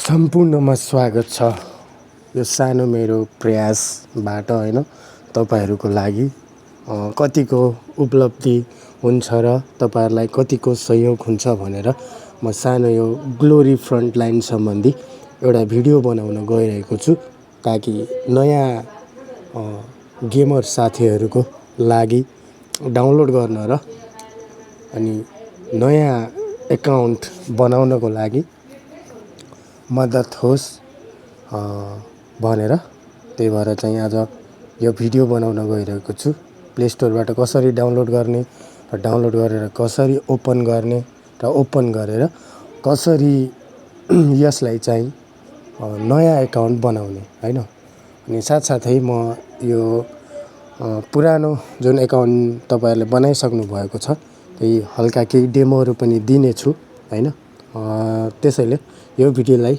सम्पूर्णमा स्वागत छ यो सानो मेरो प्रयासबाट हैन तपाईहरुको लागि कतिको उपलब्धि हुन्छ र तपाईहरुलाई कतिको सहयोग हुन्छ भनेर म सानो यो ग्लोरी फ्रन्टलाइन सम्बन्धी एउटा भिडियो बनाउन गइरहेको छु ताकि नयाँ गेमर साथीहरुको लागि डाउनलोड गर्न र अनि नयाँ एकाउन्ट बनाउनको लागि मद्दत होस् भनेर त्यही भएर चाहिँ आज यो भिडियो बनाउन गइरहेको छु। प्ले स्टोरबाट कसरी डाउनलोड गर्ने र डाउनलोड गरेर कसरी ओपन गर्ने र ओपन गरेर कसरी यसलाई चाहिँ नयाँ एकाउन्ट बनाउने हैन। अनि साथसाथै म यो पुरानो जुन एकाउन्ट तपाईहरुले बनाइसक्नु भएको छ त्यही हल्का केही डेमोहरु पनि दिनेछु हैन। त्यसैले यो भिडियोलाई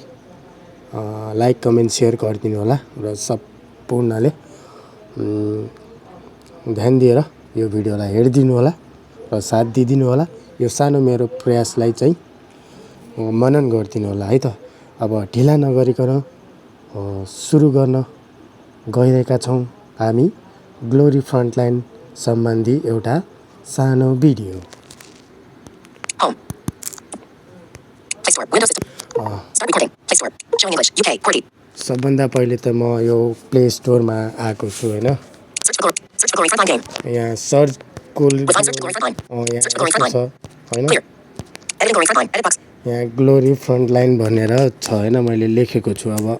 लाइक कमेन्ट शेयर गरिदिनु होला र सम्पूर्णले ध्यान दिएर यो भिडियोलाई हेरिदिनु होला र साथ दिदिनु होला। यो सानो मेरो प्रयासलाई चाहिँ मनन गरिदिनु होला है त। अब ढिला नगरिकन सुरु गर्न गइरहेका छौं हामी ग्लोरी फ्रन्टलाइन सम्बन्धी एउटा सानो भिडियो। सबभन्दा पहिले त म यो प्ले स्टोरमा आएको छु हैन। यहाँ सर्चको यहाँ ग्लोरी फ्रन्टलाइन भनेर छ हैन, मैले लेखेको छु। अब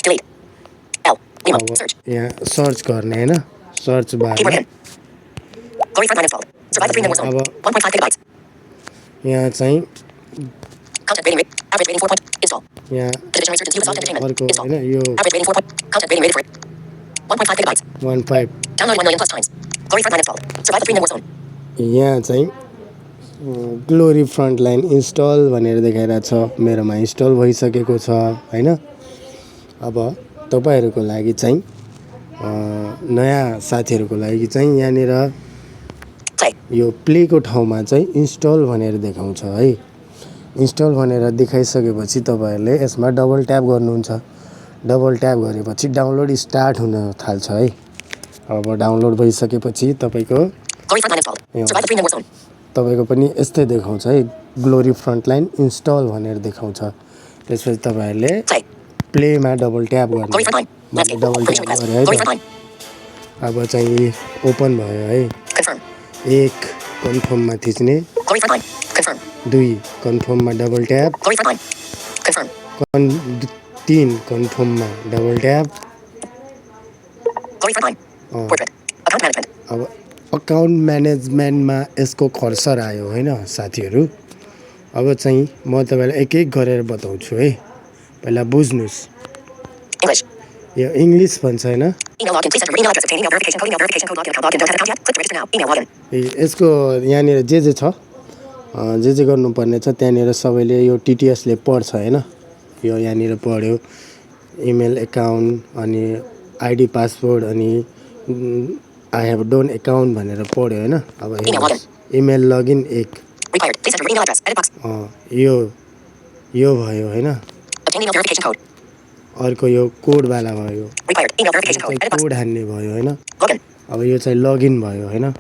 यहाँ सर्च गर्ने हैन, सर्च बारमा अब यहाँ चाहिँ यहाँ अर्को हैन यो 15 यहाँ चाहिँ ग्लोरी फ्रन्टलाइन इन्स्टल भनेर देखाइरहेको छ। मेरोमा इन्स्टल भइसकेको छ हैन। अब तपाईहरुको लागि चाहिँ नयाँ साथीहरुको लागि चाहिँ यहाँनिर यो प्लेको ठाउँमा चाहिँ इन्स्टल भनेर देखाउँछ है। इन्स्टल भनेर देखाइसकेपछि तपाईहरुले यसमा डबल ट्याप गर्नुहुन्छ। डबल ट्याप गरेपछि डाउनलोड स्टार्ट हुन थाल्छ है। अब डाउनलोड भइसकेपछि तपाईको पनि यस्तै देखाउँछ है, ग्लोरी फ्रन्टलाइन इन्स्टल भनेर देखाउँछ। त्यसपछि तपाईहरुले प्लेमा डबल ट्याप गर्नु। डबल ट्याप गरे है त। अब चाहिँ ओपन भयो है। 1 कन्फर्ममा थिच्ने, 2 कन्फर्ममा डबल ट्याप, 3 कन्फर्ममा डबल ट्याप। अब अकाउन्ट म्यानेजमेन्टमा यसको कर्सर आयो हैन साथीहरु। अब चाहिँ म तपाईलाई एक एक गरेर बताउँछु है। पहिला बुझ्नुस्, यो इंग्लिश भन्छ हैन। यसको यहाँनिर जे छ जे गर्नुपर्ने छ त्यहाँनिर सबैले यो टीटीएस ले पढ्छ हैन। यो यहाँनिर पढ्यो, इमेल एकाउन्ट अनि आईडी पासवर्ड अनि आई हेभ डोन एकाउन्ट भनेर पढ्यो हैन। अब इमेल लगइन 1 यो भयो हैन। अर्को यो कोड वाला भयो, कोड हान्ने भयो हैन। अब यो चाहिँ लगइन भयो हैन।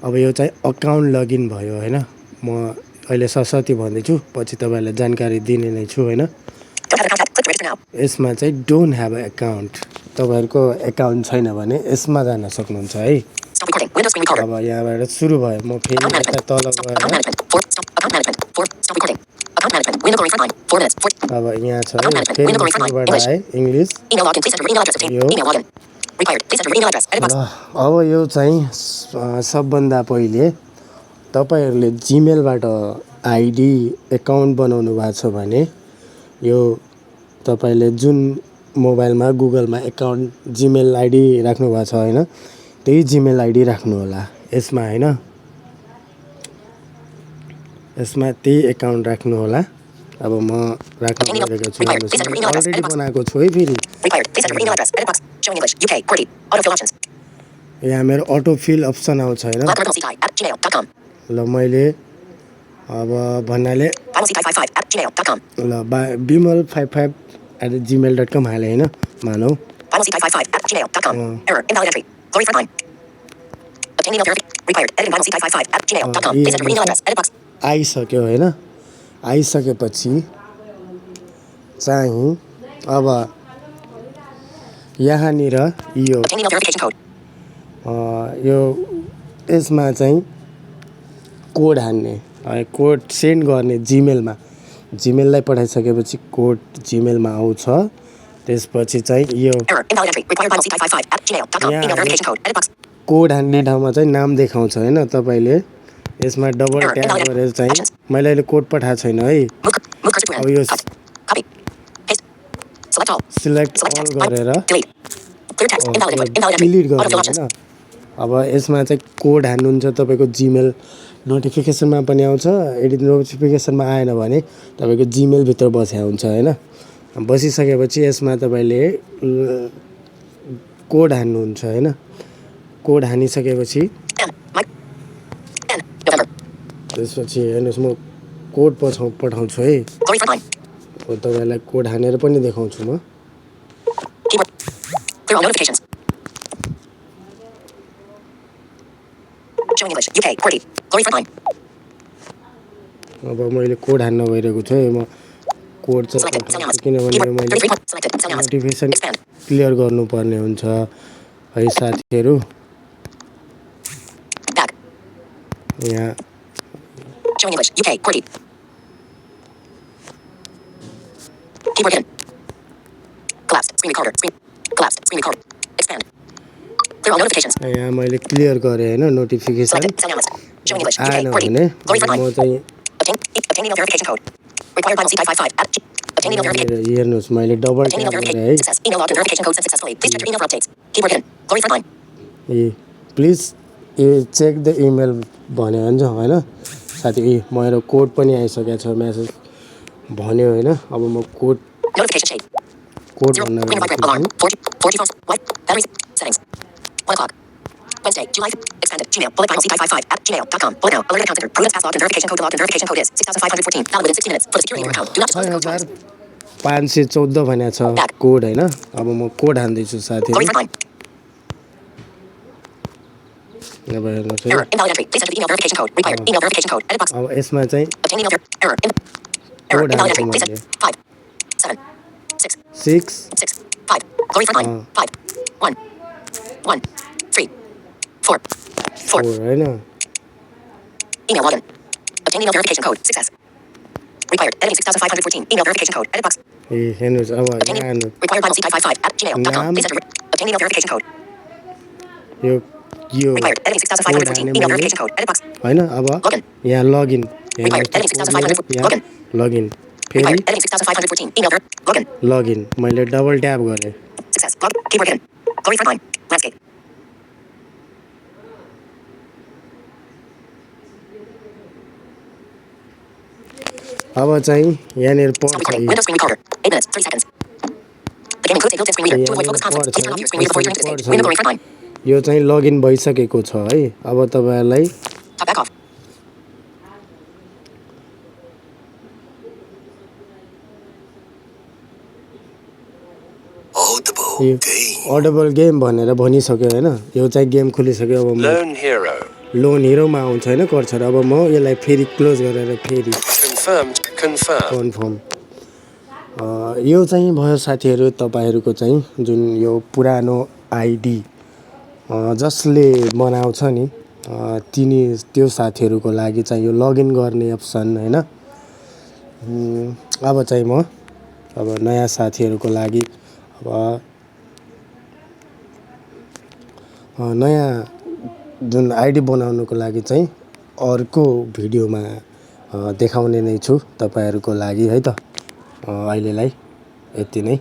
अब यो चाहिँ अकाउन्ट लगइन भयो हैन। म अहिले सरस्वती भन्दैछु, पछि तपाईहरुलाई जानकारी दिने नै छु हैन। यसमा चाहिँ डोन्ट ह्याभ अ एकाउन्ट, तपाईहरुको एकाउन्ट छैन भने यसमा जान सक्नुहुन्छ है। अब यहाँबाट सुरु भयो। म फेरि यता तल गएर अब यहाँ छ है, फेरि सुरुबाट आए इंग्लिश। अब यो चाहिँ सबभन्दा पहिले तपाईहरुले जीमेलबाट आईडी एकाउन्ट बनाउनु भएको छ भने यो तपाईले जुन मोबाइलमा गुगलमा एकाउन्ट जीमेल आईडी राख्नु भएको छ हैन, त्यही जीमेल आईडी राख्नु होला यसमा हैन। यसमा त्यही एकाउन्ट राख्नु होला। अब म राख्न गइरहेको छु, अलरेडी बनाएको छु है। फेरि यहाँ मेरो अटो फिल अप्सन आउँछ हैन। ल मैले अब भन्नाले ल बिमल 55 @gmail.com हालेँ होइन मानौ finalc555@gmail.com. Error. Invalid entry. Glory Frontline. Obtain email verification. Required. Edit finalc555@gmail.com. Please enter your email address. Edit box. आइसक्यो होइन आइसकेपछि चाहिँ अब यहाँनिर यो Obtain email verification code. यो यसमा चाहिँ कोड हान्ने कोड सेन्ड गर्ने जिमेललाई पठाइसकेपछि कोड जिमेलमा आउँछ त्यसपछि चाहिँ यो Error. Invalid entry. Required finalc555@gmail.com. Yeah, Email verification code. Edit box. Code हान्ने ठाउँमा चाहिँ नाम देखाउँछ होइन तपाईँले यसमा डबल ट्याप गरेर चाहिँ मैले अहिले कोड पठाएको छैन है Move cursor to अब end. यो Cut. Copy. Paste. Select all. Select Select all text. Blank. गरेर Delete. Clear text. Invalid input. Invalid entry. Delete Autofill गर्नु options. होइन अब यसमा चाहिँ कोड हान्नुहुन्छ तपाईँको जिमेल नोटिफिकेसनमा पनि आउँछ यदि नोटिफिकेसनमा आएन भने तपाईँको जिमेलभित्र बसेको हुन्छ होइन बसिसकेपछि यसमा तपाईँले कोड हान्नुहुन्छ होइन code हानिसकेपछि N. Mike. N. November. त्यसपछि हेर्नुहोस् म कोड पठाउँछु है Glory Frontline. अब तपाईँलाई कोड हानेर पनि देखाउँछु म Keyboard. Clear all notifications. Showing English. UK. QWERTY. Glory Frontline. अब मैले कोड हान्न गइरहेको छु है म कोड चाहिँ Selected. Sound पठाउँछु analyst. किनभने Keyboard. मैले 33. Selected. Sound analyst. Notification Expand. Clear गर्नुपर्ने हुन्छ है साथीहरू Back. यहाँ Showing English. UK. QWERTY. Keyboard hidden. Collapsed. Screen recorder. Collapsed. Screen recorder. Expand. Clear all notifications. यहाँ मैले क्लियर गरेँ होइन notification Selected. Sound analyst. Showing English. UK. आएन QWERTY. भने Glory अब Frontline. म चाहिँ Obtain email verification code. Required finalc555. Obtain email verification. यहाँनिर हेर्नुहोस् मैले डबल Obtain email ट्याप गरेँ verification. है Success. Email login verification code sent successfully. Please check your email for updates. Keyboard hidden. Glory Frontline. Please check the email भन्यो हुन्छ होइन साथी मेरो कोड पनि आइसकेको छ म्यासेज भन्यो होइन अब म कोड Notification shade. कोड 0. भन्न Green vibrate. Alarm. 40 phones. White. Batteries. Settings. 1 o'clock. Wednesday, July. Expanded. Gmail. Bullet finalc555@gmail.com. Bullet now. Alert account center. Prudence pass login verification code. The login verification code is 6514. Valid within 60 minutes. For the security of your account, do not disclose the code. 6514 भनेको छ code होइन अब म code हान्दैछु साथी Glory Frontline. अब हेर्नुहोस् है Error. Invalid entry. Please enter the email verification code. Required. Email verification code. Edit box. अब यसमा चाहिँ Obtain email error. Error. Invalid entry. Please enter 5 7 6 6 6 5. Glory Frontline. 5 1 1 3 4 4. होइन Email login. Obtain email verification code. Success. Required. Editing 6514. Email verification code. Edit box. हेर्नुहोस् अब Obtain यहाँ हेर्नु required finalc555@gmail.com. Please enter. Obtain email verification code. यो Required. Editing 6514. Email verification code. Edit box. होइन अब Login. यहाँ login Required. Editing 6514. Login. Login फेरि Required. Editing 6514. Email login. Login मैले डबल ट्याप गरेँ Success. Log. Keyboard hidden. Glory Frontline. Landscape. अब चाहिँ यहाँनिर Sound पर्छ recording. Windows screen recorder. 8 minutes. 30 seconds. The game includes a built-in screen reader. To avoid focus conflicts, please turn off your screen reader before you turn to the stage. Window Glory Frontline. यो चाहिँ login भइसकेको छ है अब तपाईँहरूलाई Talk back off. यो अडेबल game भनेर भनिसक्यो होइन यो चाहिँ गेम खोलिसक्यो अब म Lone Hero. लोन हिरोमा आउँछ होइन कर्सर अब म यसलाई फेरि क्लोज गरेर फेरि Confirmed. Confirm. कन्फर्म यो चाहिँ भयो साथीहरू तपाईँहरूको चाहिँ जुन यो पुरानो आइडी जसले बनाउँछ नि त्यो साथीहरूको लागि चाहिँ यो लगइन गर्ने अप्सन होइन अब चाहिँ म अब नयाँ साथीहरूको लागि अब नयाँ जुन आइडी बनाउनुको लागि चाहिँ अर्को भिडियोमा देखाउने नै छु तपाईँहरूको लागि है त अहिलेलाई यति नै